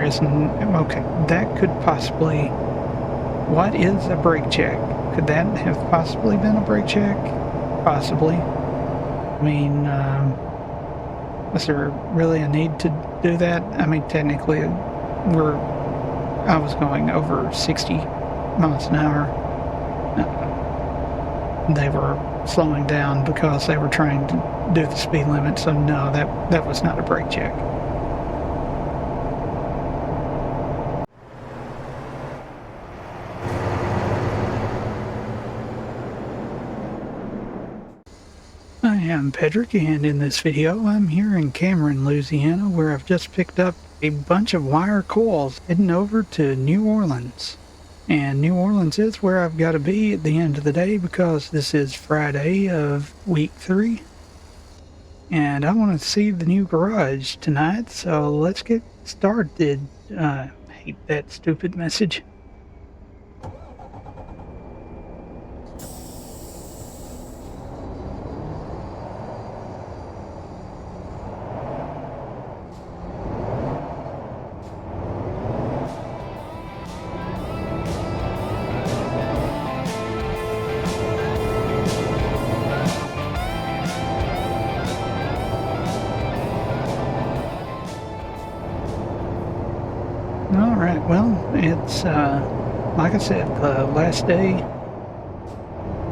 isn't... Okay, that could possibly... What is a brake check? Could that have possibly been a brake check? Possibly. I mean, was there really a need to do that? I mean, technically, I was going over 60 miles an hour. They were slowing down because they were trying to do the speed limit, so no, that was not a brake check. I am Pedrick, and in this video I'm here in Cameron, Louisiana, where I've just picked up a bunch of wire coils heading over to New Orleans. And New Orleans is where I've got to be at the end of the day because this is Friday of week 3. And I want to see the new garage tonight, so let's get started. I hate that stupid message. Alright, well, it's, like I said, the last day.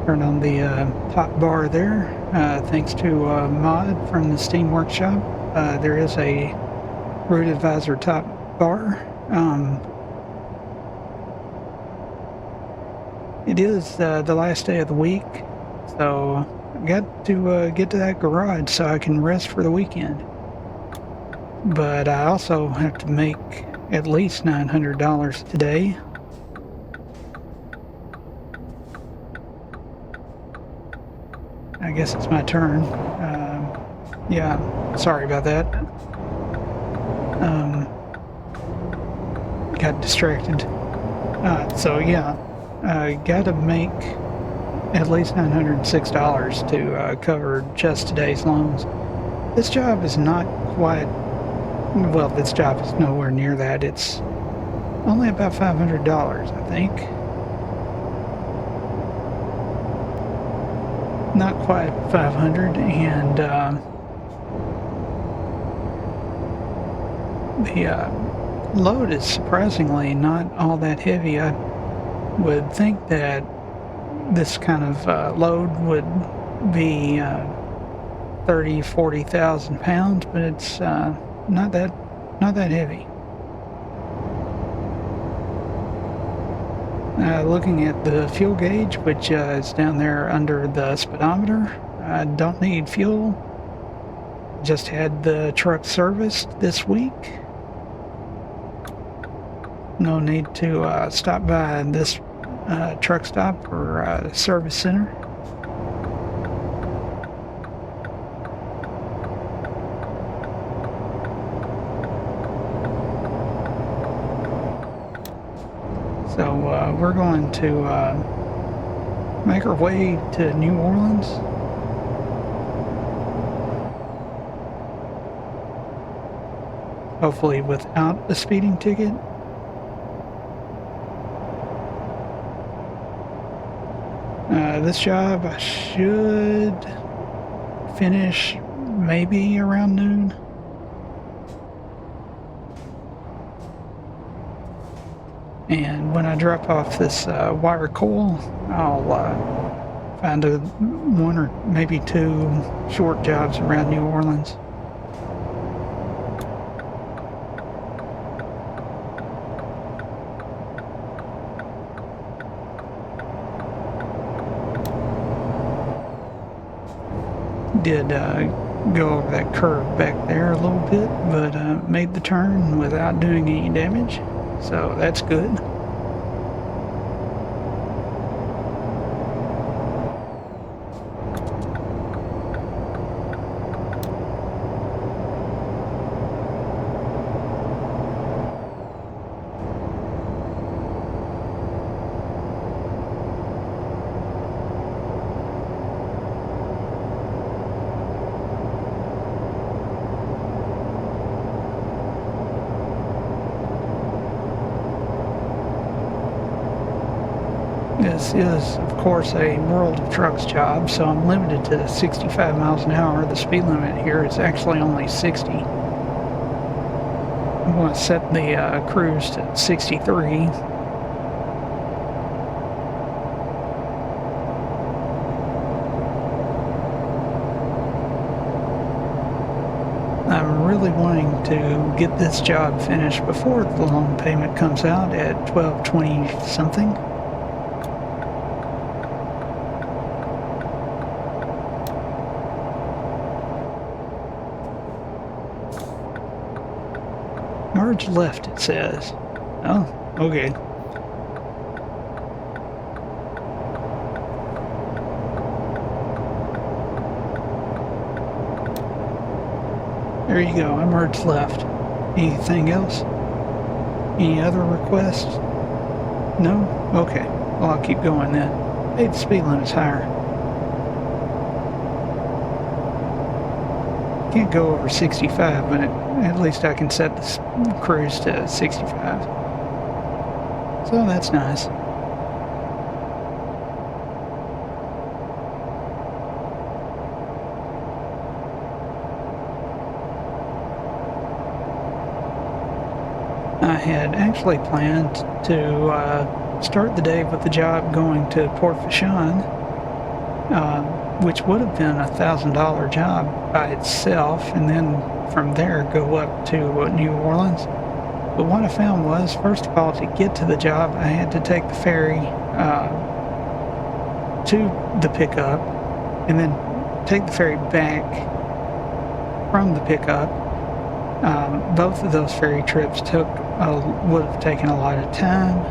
Turn on the top bar there, thanks to a mod from the Steam Workshop. There is a root advisor top bar. It is the last day of the week, so I got to get to that garage so I can rest for the weekend. But I also have to make at least $900 today. I guess it's my turn. Yeah, sorry about that. Got distracted. So yeah, I gotta make at least $906 to cover just today's loans. This job is not quite... Well, this job is nowhere near that. It's only about $500, I think. Not quite 500, and the load is surprisingly not all that heavy. I would think that this kind of load would be 30,000-40,000 pounds, but it's not that heavy. Looking at the fuel gauge, which is down there under the speedometer, I don't need fuel. Just had the truck serviced this week. No need to stop by this truck stop or service center. So we're going to make our way to New Orleans. Hopefully without a speeding ticket. This job I should finish maybe around noon. And when I drop off this wire coil, I'll find one or maybe 2 short jobs around New Orleans. Did go over that curve back there a little bit, but made the turn without doing any damage. So that's good. this is, of course, a World of Trucks job, so I'm limited to 65 miles an hour. The speed limit here is actually only 60. I'm going to set the cruise to 63. I'm really wanting to get this job finished before the loan payment comes out at $12.20 something. Merge left, it says. Oh, okay. There you go, I merged left. Anything else? Any other requests? No? Okay. Well, I'll keep going then. Hey, the speed limit's higher. Can't go over 65, but at least I can set the cruise to 65. So that's nice. I had actually planned to start the day with the job going to Port Vashon, which would have been a $1,000 job by itself, and then from there go up to New Orleans. But what I found was, first of all, to get to the job, I had to take the ferry to the pickup, and then take the ferry back from the pickup. Both of those ferry trips would have taken a lot of time,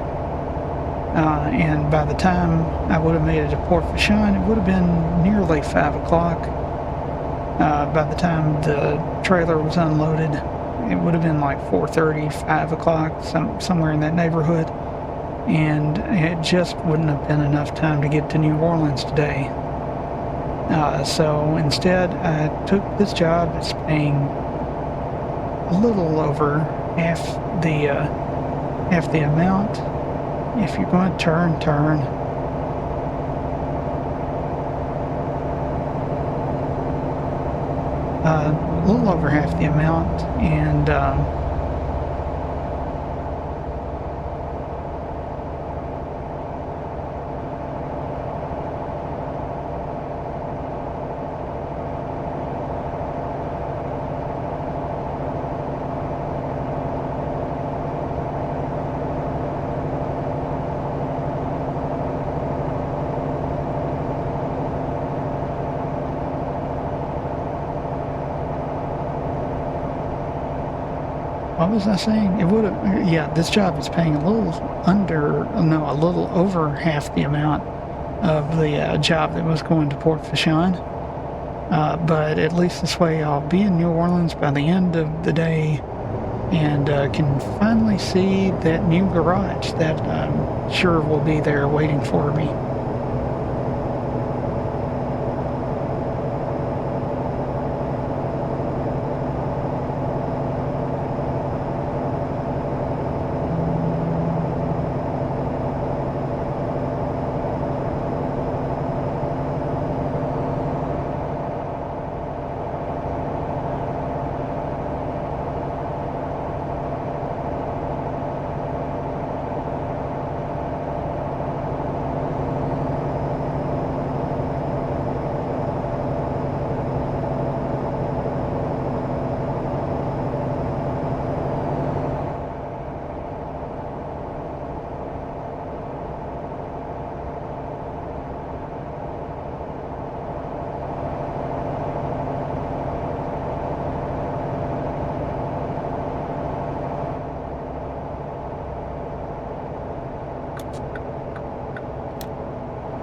and by the time I would have made it to Port Vashon, it would have been nearly 5 o'clock. By the time the trailer was unloaded, it would have been like 4:30, 5 o'clock, somewhere in that neighborhood, and it just wouldn't have been enough time to get to New Orleans today. So instead, I took this job. It's paying a little over half the amount. If you're going to turn. A little over half the amount, and what was I saying? It would have, yeah, this job is paying a little over half the amount of the job that was going to Port Vashon. But at least this way I'll be in New Orleans by the end of the day, and can finally see that new garage that I'm sure will be there waiting for me.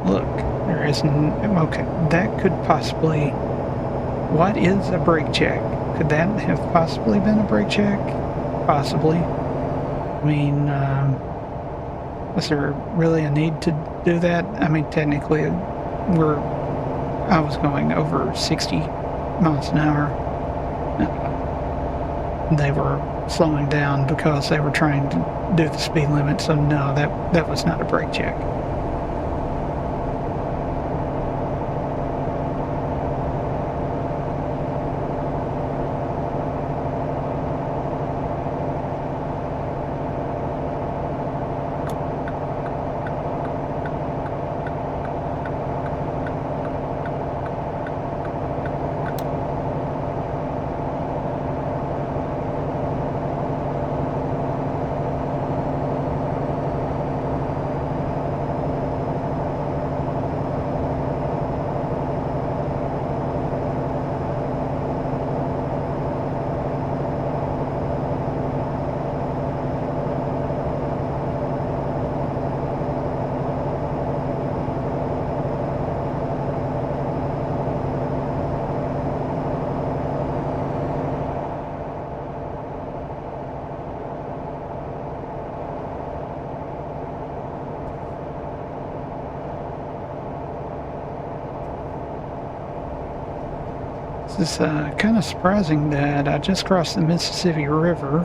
Look, there isn't. Okay, that could possibly. What is a brake check? Could that have possibly been a brake check? Possibly. I mean, was there really a need to do that? I mean, technically, I was going over 60 miles an hour. They were slowing down because they were trying to do the speed limit, so no, that was not a brake check. This is kind of surprising that I just crossed the Mississippi River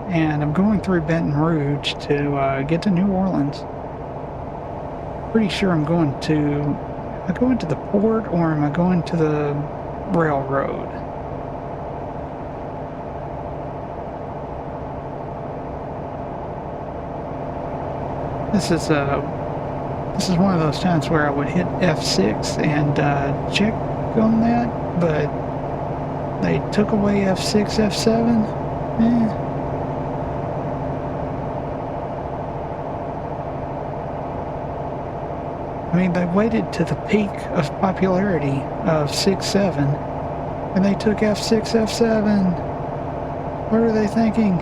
and I'm going through Baton Rouge to get to New Orleans. Pretty sure am I going to the port or am I going to the railroad? This is one of those times where I would hit F6 and check on that, but they took away F6, F7. I mean, they waited to the peak of popularity of 6, 7, and they took F6, F7. What are they thinking?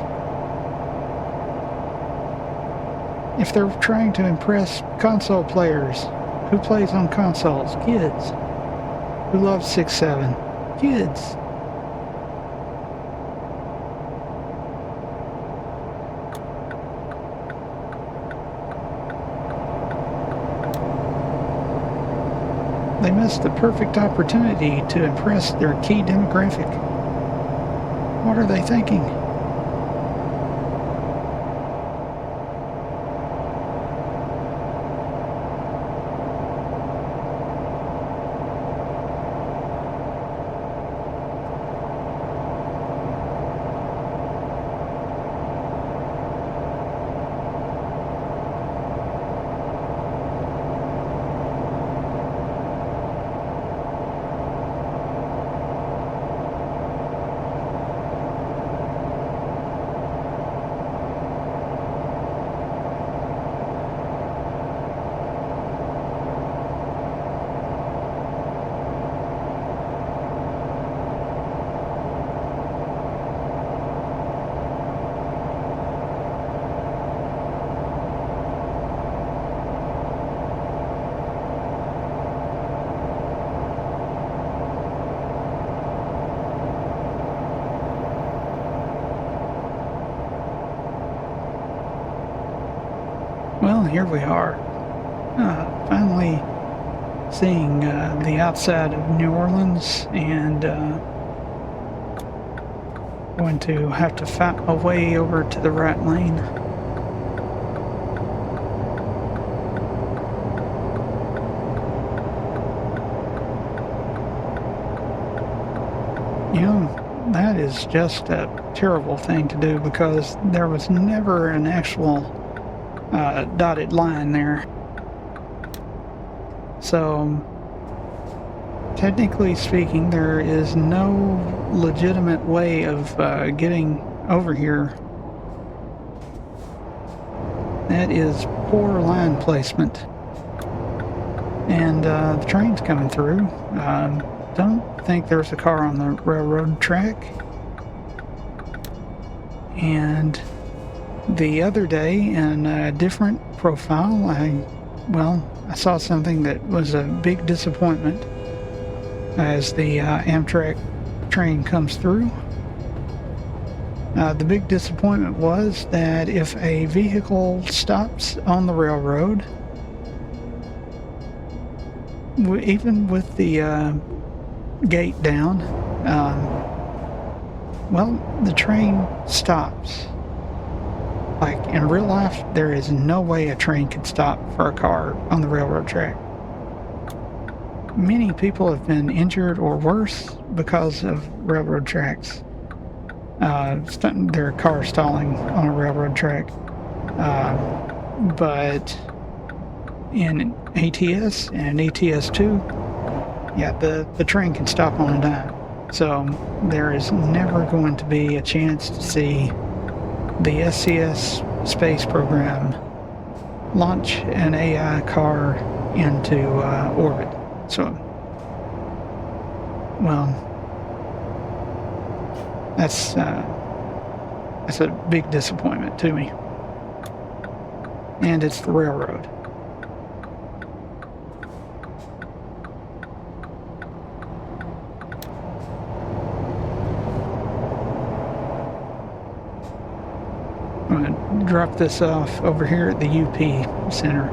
If they're trying to impress console players, who plays on consoles? Kids. Who love 6, 7? Kids. They missed the perfect opportunity to impress their key demographic. What are they thinking? Well, here we are, finally seeing the outside of New Orleans, and going to have to fight my way over to the right lane. You know, that is just a terrible thing to do because there was never an actual dotted line there. So, technically speaking, there is no legitimate way of getting over here. That is poor line placement. And the train's coming through. Don't think there's a car on the railroad track. And the other day, in a different profile, I saw something that was a big disappointment as the Amtrak train comes through. The big disappointment was that if a vehicle stops on the railroad, even with the gate down, the train stops. Like, in real life, there is no way a train could stop for a car on the railroad track. Many people have been injured or worse because of railroad tracks. Their car stalling on a railroad track. But in ATS and ATS 2, the train can stop on a dime. So there is never going to be a chance to see the SCS space program launch an AI car into orbit. So, well, that's a big disappointment to me. And it's the railroad. I'm going to drop this off over here at the UP Center.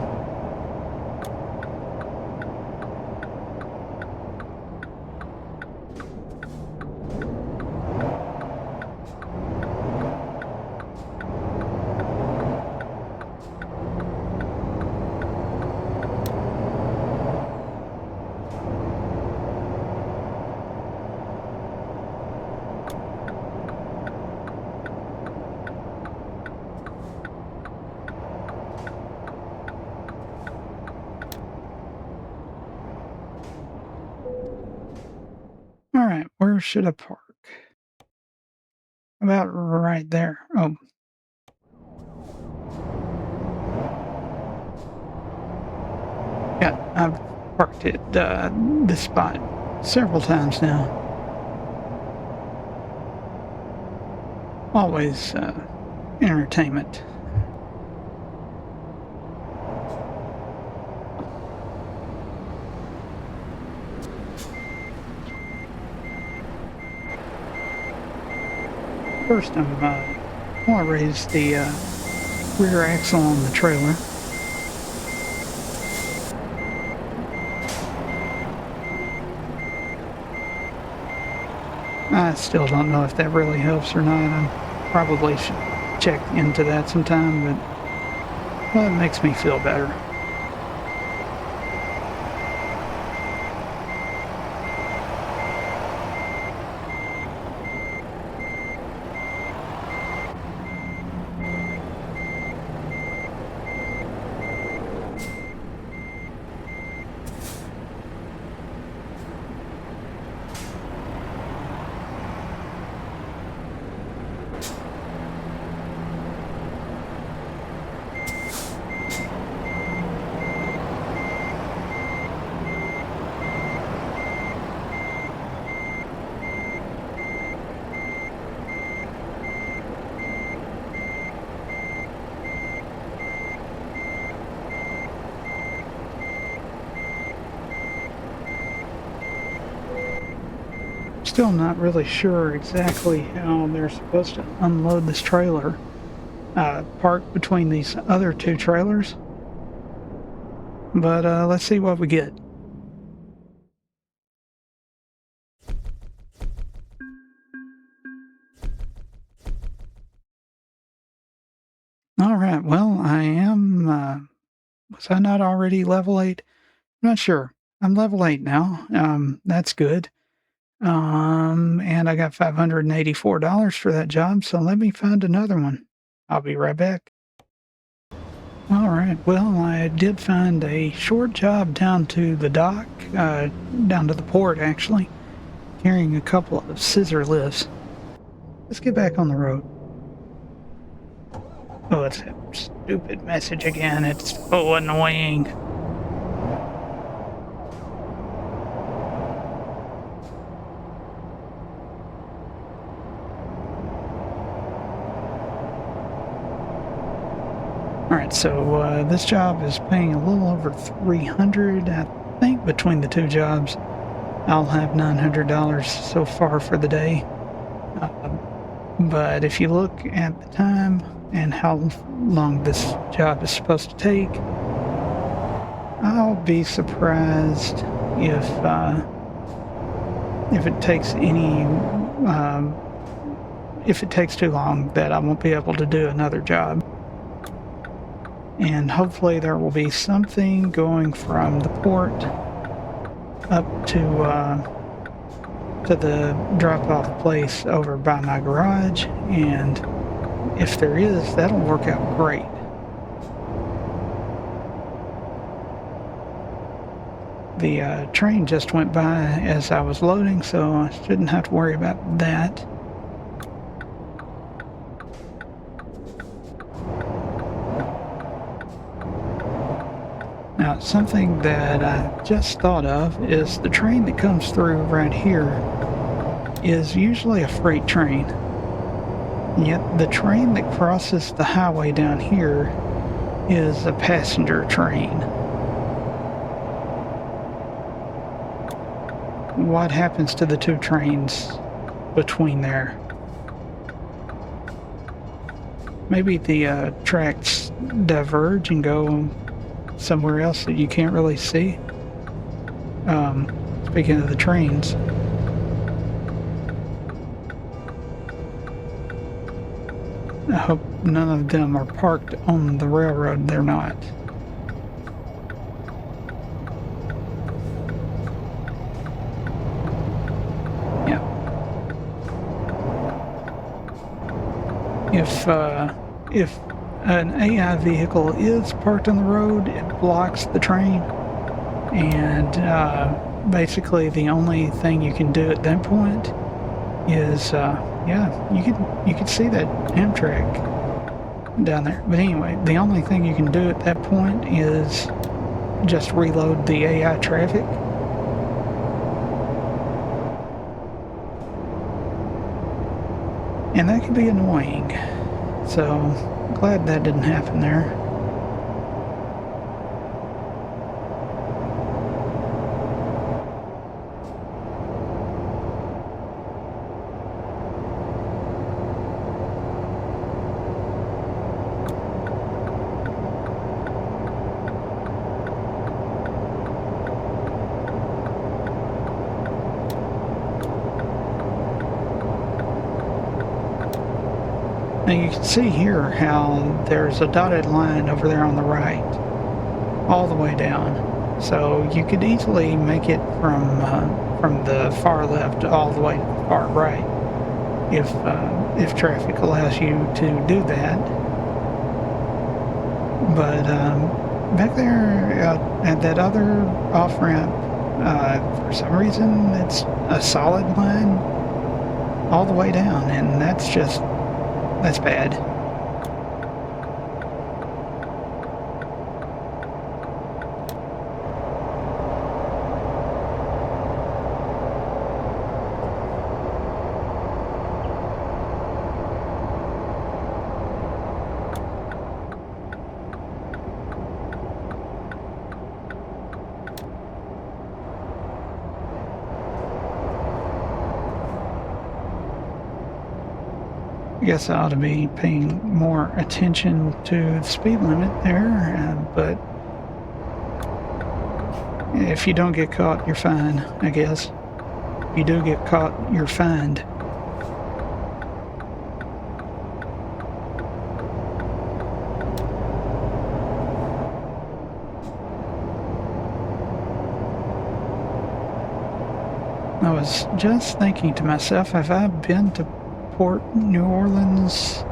Alright, where should I park? About right there. Oh. Yeah, I've parked at this spot several times now. Always entertainment. First, I want to raise the rear axle on the trailer. I still don't know if that really helps or not. I probably should check into that sometime, but well, it makes me feel better. Still not really sure exactly how they're supposed to unload this trailer, parked between these other two trailers, but let's see what we get. Alright, well, I am, was I not already level 8? I'm not sure. I'm level 8 now, that's good. And I got $584 for that job, so let me find another one. I'll be right back. Alright, well, I did find a short job down to the dock, down to the port, actually, carrying a couple of scissor lifts. Let's get back on the road. Oh, it's a stupid message again. It's so annoying. Alright, so this job is paying a little over $300. I think between the two jobs, I'll have $900 so far for the day. But if you look at the time and how long this job is supposed to take, I'll be surprised if it takes if it takes too long that I won't be able to do another job. And hopefully there will be something going from the port up to the drop-off place over by my garage, and if there is, that'll work out great. The train just went by as I was loading, so I shouldn't have to worry about that. Now, something that I just thought of is the train that comes through right here is usually a freight train. Yet the train that crosses the highway down here is a passenger train. What happens to the two trains between there? Maybe the tracks diverge and go somewhere else that you can't really see. Speaking of the trains, I hope none of them are parked on the railroad. They're not. Yeah. If an AI vehicle is parked on the road, it blocks the train, and basically the only thing you can do at that point is, yeah, you could see that Amtrak down there. But anyway, the only thing you can do at that point is just reload the AI traffic. And that can be annoying. So, glad that didn't happen there. Now you can see here how there's a dotted line over there on the right, all the way down. So you could easily make it from the far left all the way to the far right, if traffic allows you to do that. But back there at that other off ramp, for some reason it's a solid line all the way down, and that's bad. I guess I ought to be paying more attention to the speed limit there, but if you don't get caught, you're fine, I guess. If you do get caught, you're fined. I was just thinking to myself, have I been to Port New Orleans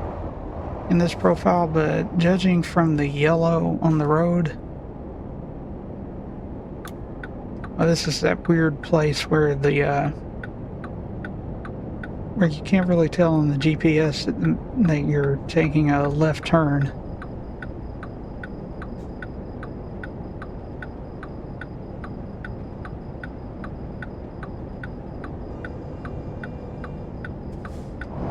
in this profile? But judging from the yellow on the road, oh, this is that weird place where where you can't really tell on the GPS that you're taking a left turn.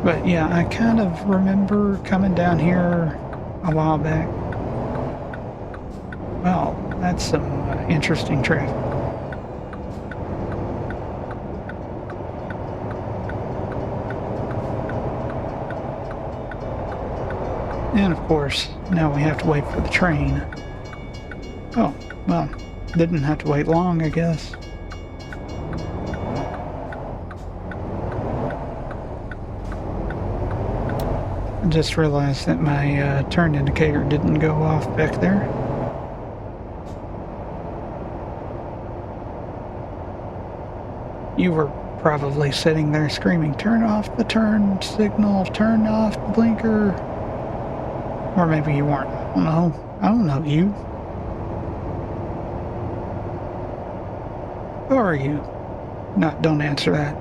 But yeah, I kind of remember coming down here a while back. Well, that's some interesting traffic. And of course, now we have to wait for the train. Oh, well, didn't have to wait long, I guess. I just realized that my turn indicator didn't go off back there. You were probably sitting there screaming, "Turn off the turn signal, turn off the blinker." Or maybe you weren't. I don't know. I don't know you. Who are you? No, don't answer that.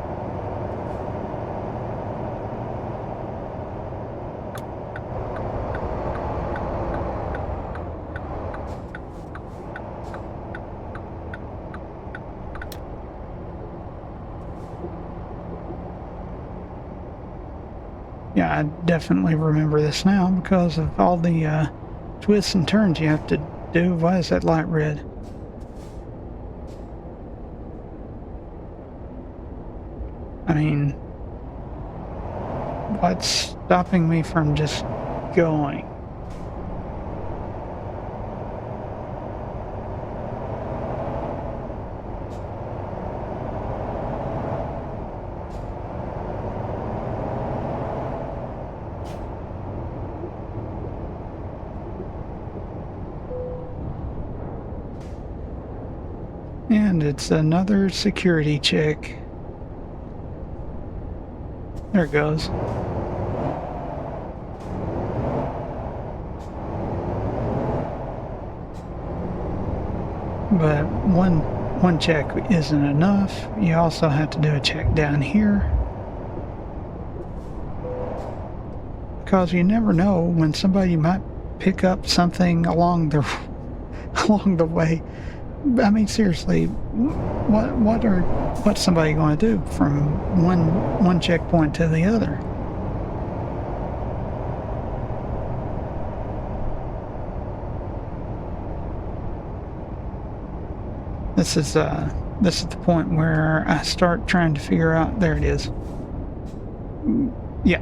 Yeah, I definitely remember this now because of all the twists and turns you have to do. Why is that light red? I mean, what's stopping me from just going? And it's another security check. There it goes. But one check isn't enough. You also have to do a check down here, because you never know when somebody might pick up something along the way. I mean, seriously, what's somebody going to do from one checkpoint to the other? This is the point where I start trying to figure out. There it is. Yeah.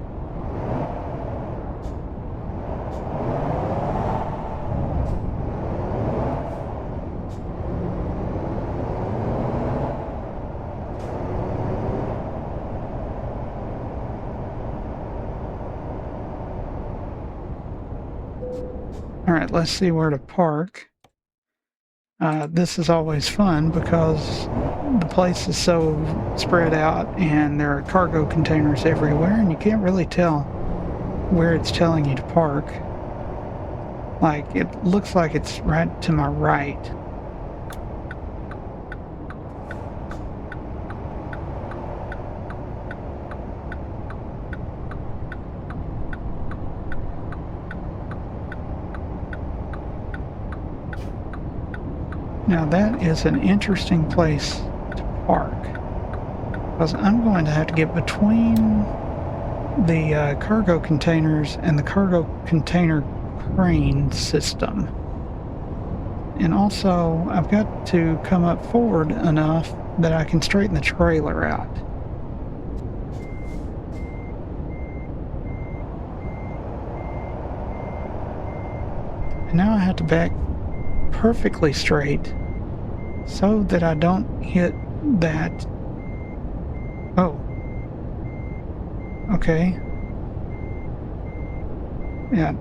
All right, let's see where to park. This is always fun because the place is so spread out and there are cargo containers everywhere, and you can't really tell where it's telling you to park. Like, it looks like it's right to my right. Now that is an interesting place to park, because I'm going to have to get between the cargo containers and the cargo container crane system. And also, I've got to come up forward enough that I can straighten the trailer out. And now I have to back perfectly straight so that I don't hit that. Oh. Okay. Yeah,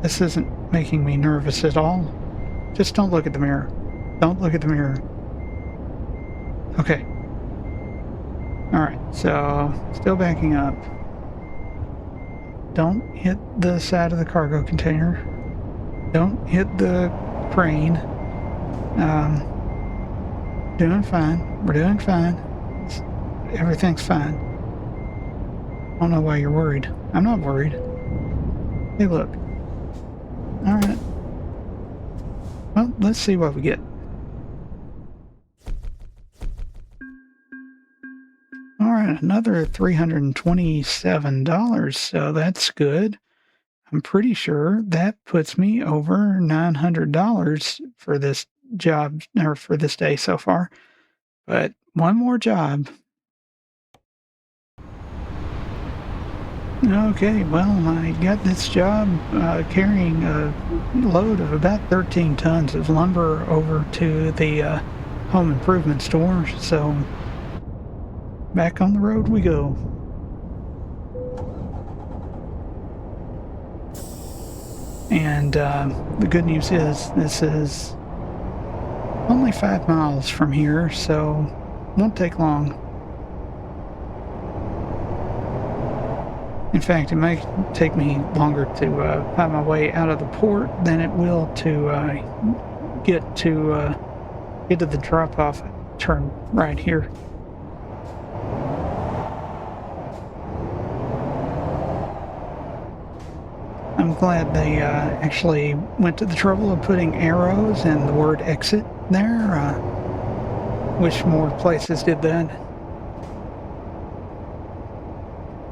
this isn't making me nervous at all. Just don't look at the mirror. Don't look at the mirror. Okay. Alright, so still backing up. Don't hit the side of the cargo container. Don't hit the crane. Doing fine. We're doing fine. Everything's fine. I don't know why you're worried. I'm not worried. Hey, look. Alright. Well, let's see what we get. Alright, another $327, so that's good. I'm pretty sure that puts me over $900 for this job, or for this day so far. But one more job. Okay, well, I got this job carrying a load of about 13 tons of lumber over to the home improvement store, so back on the road we go. And the good news is this is only 5 miles from here, so won't take long. In fact, it might take me longer to find my way out of the port than it will to get to the drop-off. Turn right here. I'm glad they actually went to the trouble of putting arrows and the word exit there. Wish more places did that.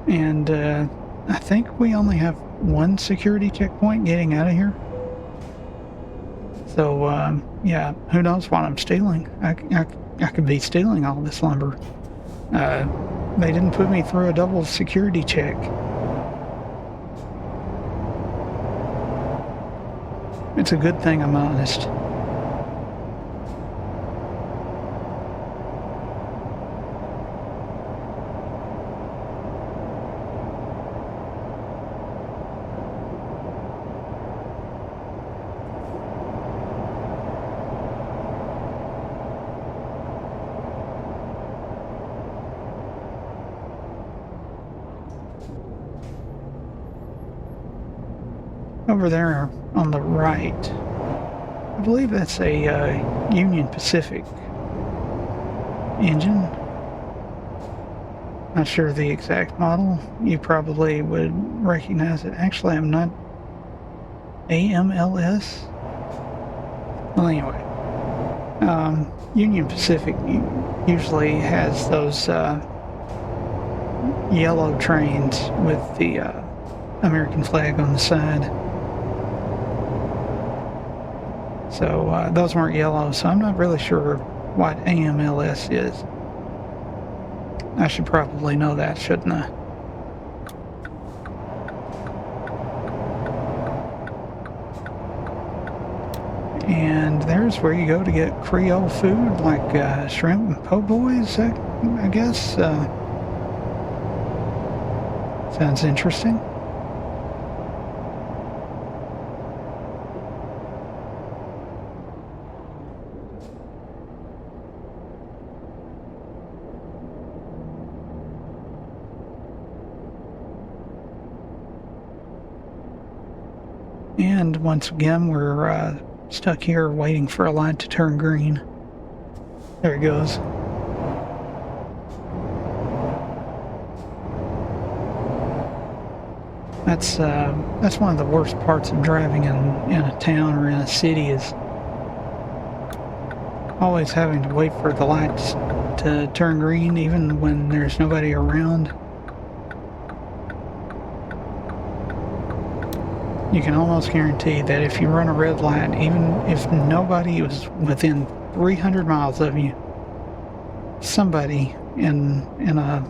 And I think we only have one security checkpoint getting out of here. So, yeah, who knows what I'm stealing. I could be stealing all this lumber. They didn't put me through a double security check. It's a good thing I'm honest. Over there on the right, I believe that's a Union Pacific engine. Not sure the exact model. You probably would recognize it. Actually, I'm not. AMLS? Well, anyway. Union Pacific usually has those yellow trains with the American flag on the side. So those weren't yellow, so I'm not really sure what AMLS is. I should probably know that, shouldn't I? And there's where you go to get Creole food, like shrimp and po' boys, I guess. Sounds interesting. And once again, we're stuck here waiting for a light to turn green. There it goes. That's one of the worst parts of driving in a town or in a city, is always having to wait for the lights to turn green even when there's nobody around. You can almost guarantee that if you run a red light, even if nobody was within 300 miles of you, somebody in a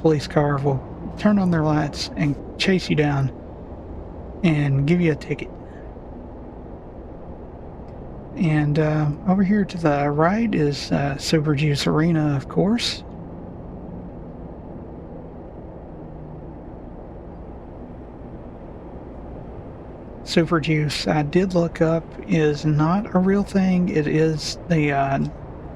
police car will turn on their lights and chase you down and give you a ticket. And over here to the right is Super Juice Arena, of course. Super Juice, I did look up, is not a real thing. It is the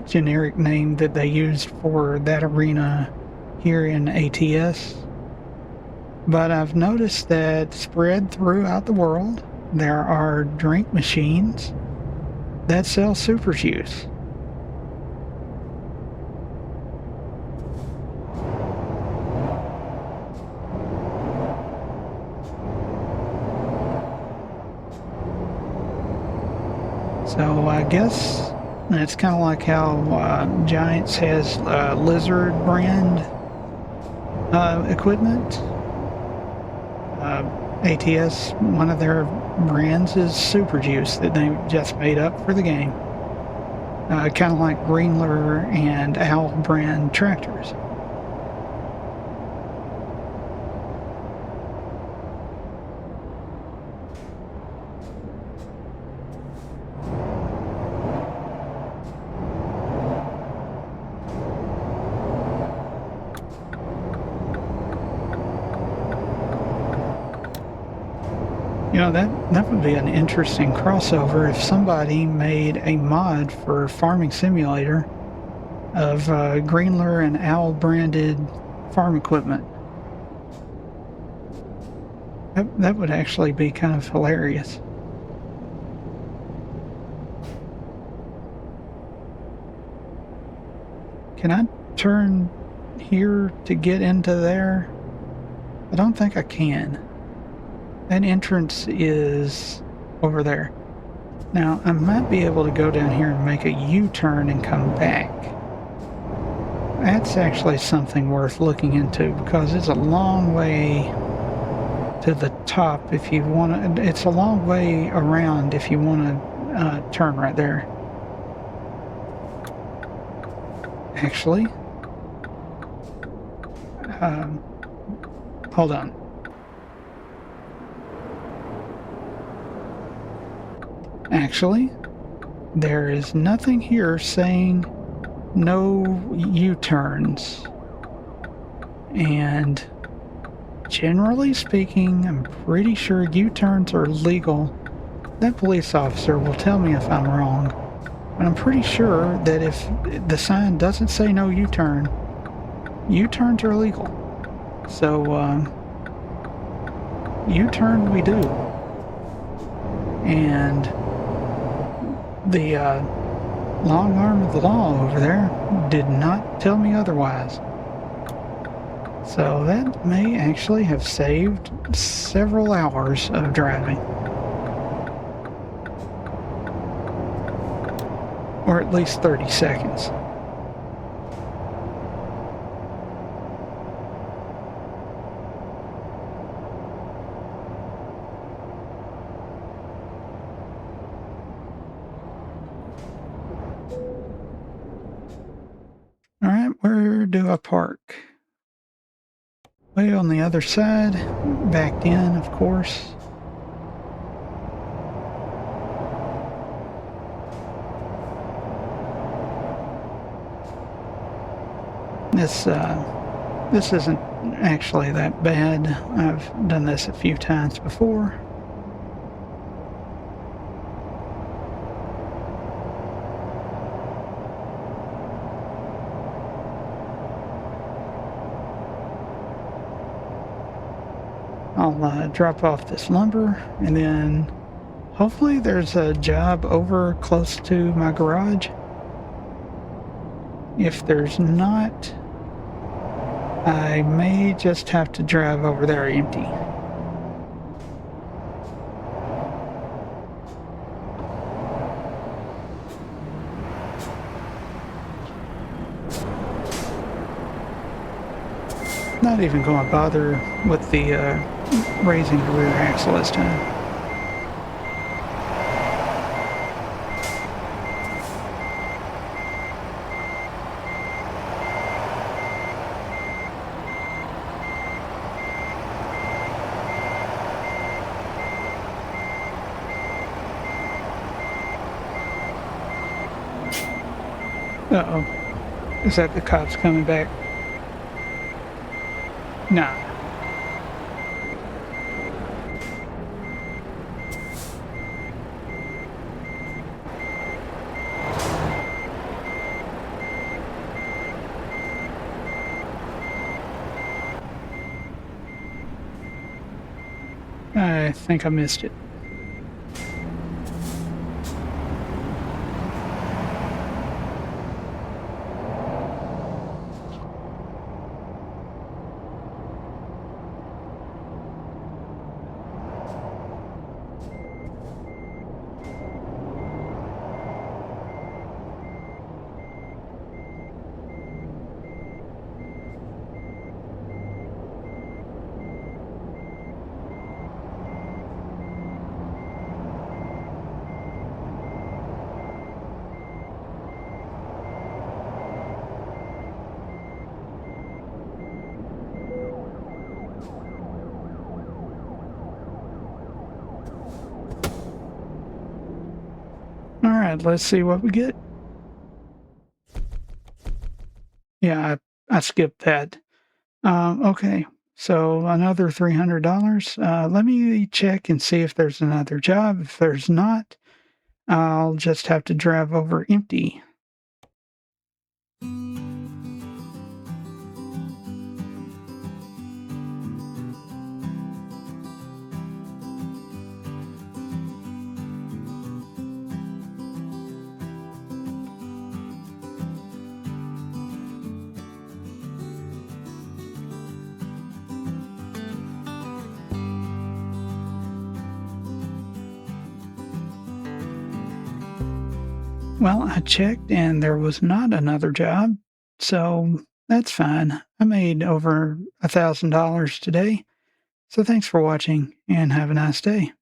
generic name that they used for that arena here in ATS. But I've noticed that spread throughout the world, there are drink machines that sell Super Juice. So I guess it's kind of like how Giants has Lizard brand equipment. ATS, one of their brands is Super Juice that they just made up for the game. Kind of like Greenler and Owl brand tractors. You know, that would be an interesting crossover if somebody made a mod for Farming Simulator of Greenler and Owl branded farm equipment. That would actually be kind of hilarious. Can I turn here to get into there? I don't think I can. That entrance is over there. Now, I might be able to go down here and make a U-turn and come back. That's actually something worth looking into, because it's a long way to the top if you want to. It's a long way around if you want to turn right there. Actually, hold on. Actually, there is nothing here saying no U-turns. And generally speaking, I'm pretty sure U-turns are legal. That police officer will tell me if I'm wrong. But I'm pretty sure that if the sign doesn't say no U-turn, U-turns are legal. So, U-turn we do. And the long arm of the law over there did not tell me otherwise. So that may actually have saved several hours of driving. Or at least 30 seconds. All right, where do I park? Way on the other side, backed in, of course. This isn't actually that bad. I've done this a few times before. I'll drop off this lumber, and then hopefully there's a job over close to my garage. If there's not, I may just have to drive over there empty. Not even going to bother with the raising the rear axle this time. Uh-oh. Is that the cops coming back? Nah. I think I missed it. All right, let's see what we get. Yeah, I skipped that. Okay, so another $300. Let me check and see if there's another job. If there's not, I'll just have to drive over empty. Well, I checked and there was not another job, so that's fine. I made over $1,000 today. So thanks for watching and have a nice day.